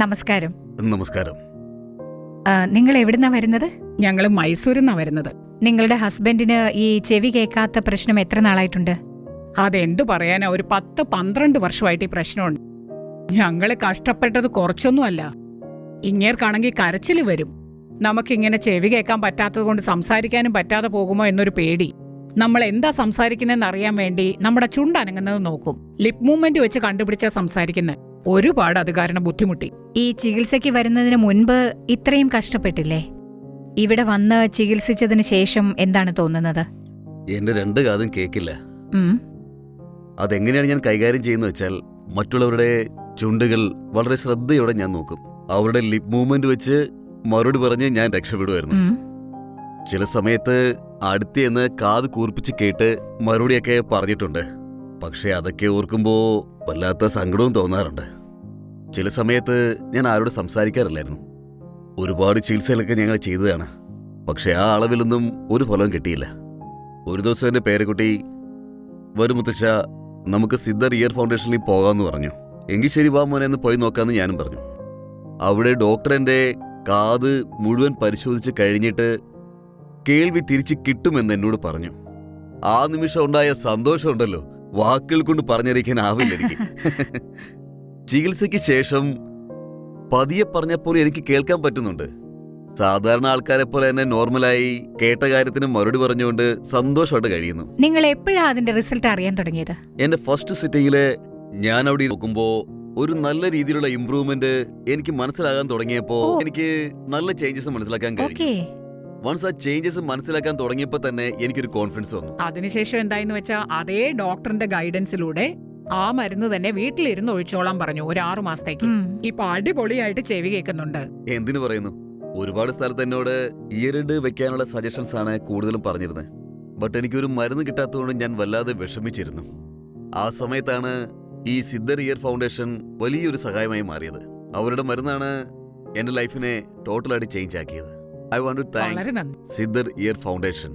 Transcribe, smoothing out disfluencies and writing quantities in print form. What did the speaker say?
നമസ്കാരം. നമസ്കാരം. നിങ്ങൾ എവിടുന്നാ വരുന്നത്? ഞങ്ങൾ മൈസൂരിൽ നിന്നാണ് വരുന്നത്. നിങ്ങളുടെ ഹസ്ബൻഡിന് ഈ ചെവി കേൾക്കാത്ത പ്രശ്നം എത്ര നാളായിട്ടുണ്ട്? അതെന്തു പറയാനാ, ഒരു 10-12 വർഷമായിട്ട് ഈ പ്രശ്നമുണ്ട്. ഞങ്ങള് കഷ്ടപ്പെട്ടത് കുറച്ചൊന്നുമല്ല. ഇങ്ങേർക്കാണെങ്കിൽ കരച്ചില് വരും. നമുക്കിങ്ങനെ ചെവി കേൾക്കാൻ പറ്റാത്തത് കൊണ്ട് സംസാരിക്കാനും പറ്റാതെ പോകുമോ എന്നൊരു പേടി. നമ്മൾ എന്താ സംസാരിക്കുന്നതെന്ന് അറിയാൻ വേണ്ടി നമ്മുടെ ചുണ്ടനങ്ങുന്നത് നോക്കും. ലിപ് മൂവ്മെന്റ് വെച്ച് കണ്ടുപിടിച്ചാ സംസാരിക്കുന്നത്. ഒരുപാട് അത് കാരണം ബുദ്ധിമുട്ടി. ഈ ചികിത്സയ്ക്ക് വരുന്നതിന് മുൻപ് ഇത്രയും കഷ്ടപ്പെട്ടില്ലേ? ഇവിടെ വന്ന് ചികിത്സിച്ചതിന് ശേഷം എന്താണ് തോന്നുന്നത്? എന്റെ 2 കാതും കേക്കില്ല. ഉം. അതെങ്ങനെയാണ് ഞാൻ കൈകാര്യം ചെയ്യുന്നത് വെച്ചാൽ, മറ്റുള്ളവരുടെ ചുണ്ടുകൾ വളരെ ശ്രദ്ധയോടെ ഞാൻ നോക്കും. അവരുടെ ലിപ് മൂവ്മെന്റ് വെച്ച് മറുപടി പറഞ്ഞ് ഞാൻ രക്ഷപ്പെടുമായിരുന്നു. ഉം. ചില സമയത്ത് അടുത്തെന്ന് കാത് കൂർപ്പിച്ച് കേട്ട് മറുപടിയൊക്കെ പറഞ്ഞിട്ടുണ്ട്. പക്ഷെ അതൊക്കെ ഓർക്കുമ്പോ വല്ലാത്ത സങ്കടവും തോന്നാറുണ്ട്. ചില സമയത്ത് ഞാൻ ആരോട് സംസാരിക്കാറില്ലായിരുന്നു. ഒരുപാട് ചികിത്സകളൊക്കെ ഞങ്ങൾ ചെയ്തതാണ്. പക്ഷെ ആ അളവിലൊന്നും ഒരു ഫലവും കിട്ടിയില്ല. ഒരു ദിവസം എൻ്റെ പേരക്കുട്ടി, വരും മുത്തച്ഛ, നമുക്ക് സിദ്ധർ ഇയർ ഫൗണ്ടേഷനിൽ പോകാമെന്ന് പറഞ്ഞു. എങ്കിൽ ശരി, വാ മോനെ എന്ന് പോയി നോക്കാമെന്ന് ഞാനും പറഞ്ഞു. അവിടെ ഡോക്ടർ എൻ്റെ കാത് മുഴുവൻ പരിശോധിച്ച് കഴിഞ്ഞിട്ട് കേൾവി തിരിച്ച് കിട്ടുമെന്ന് എന്നോട് പറഞ്ഞു. ആ നിമിഷം ഉണ്ടായ സന്തോഷമുണ്ടല്ലോ, വാക്കുകൾ കൊണ്ട് പറഞ്ഞറിയിക്കാനാവില്ല എനിക്ക്. ചികിത്സയ്ക്ക് ശേഷം പതിയെ പറഞ്ഞപ്പോൾ എനിക്ക് കേൾക്കാൻ പറ്റുന്നുണ്ട്. സാധാരണ ആൾക്കാരെ പോലെ തന്നെ നോർമലായി കേട്ട കാര്യത്തിന് മറുപടി പറഞ്ഞുകൊണ്ട് സന്തോഷമായിട്ട് കഴിയുന്നു. നിങ്ങൾ എപ്പോഴാ അതിന്റെ റിസൾട്ട് അറിയാൻ തുടങ്ങിയത്? എന്റെ ഫസ്റ്റ് സിറ്റിംഗില് ഞാൻ അവിടെ നോക്കുമ്പോ ഒരു നല്ല രീതിയിലുള്ള ഇംപ്രൂവ്മെന്റ് എനിക്ക് മനസ്സിലാകാൻ തുടങ്ങിയപ്പോ എനിക്ക് നല്ല ചേഞ്ചസ് മനസ്സിലാക്കാൻ കഴിഞ്ഞു. ഓക്കേ. വൺസ് ആ ചേഞ്ചസ് മനസ്സിലാക്കാൻ തുടങ്ങിയപ്പോ തന്നെ എനിക്കൊരു കോൺഫിഡൻസ് വന്നു. അതിനുശേഷം എന്തായെന്ന് വെച്ചാൽ അതേ ഡോക്ടറിന്റെ ഗൈഡൻസിലൂടെ ആ മരുന്ന് തന്നെ വീട്ടിലിരുന്ന് ഒഴിച്ചോളാൻ പറഞ്ഞു ഒരു 6 മാസത്തേക്ക്. ഉം. ഇപ്പൊ അടിപൊളിയായിട്ട് ചെവി കേൾക്കുന്നുണ്ട്. എന്തിനു പറയുന്നു, ഒരുപാട് സ്ഥലത്ത് എന്നോട് ഇയറിഡ് വെക്കാനുള്ള സജഷൻസ് ആണ് കൂടുതലും പറഞ്ഞിരുന്നത്. ബട്ട് എനിക്കൊരു മരുന്ന് കിട്ടാത്തതുകൊണ്ട് ഞാൻ വല്ലാതെ വിഷമിച്ചിരുന്നു. ആ സമയത്താണ് ഈ സിദ്ധർ ഇയർ ഫൗണ്ടേഷൻ വലിയൊരു സഹായമായി മാറിയത്. അവരുടെ മരുന്നാണ് എന്റെ ലൈഫിനെ ടോട്ടലായിട്ട് ചേഞ്ച് ആക്കിയത്. ഐ വാണ്ട് ടു താങ്ക് വളരെ നന്ദി. Siddhar year foundation.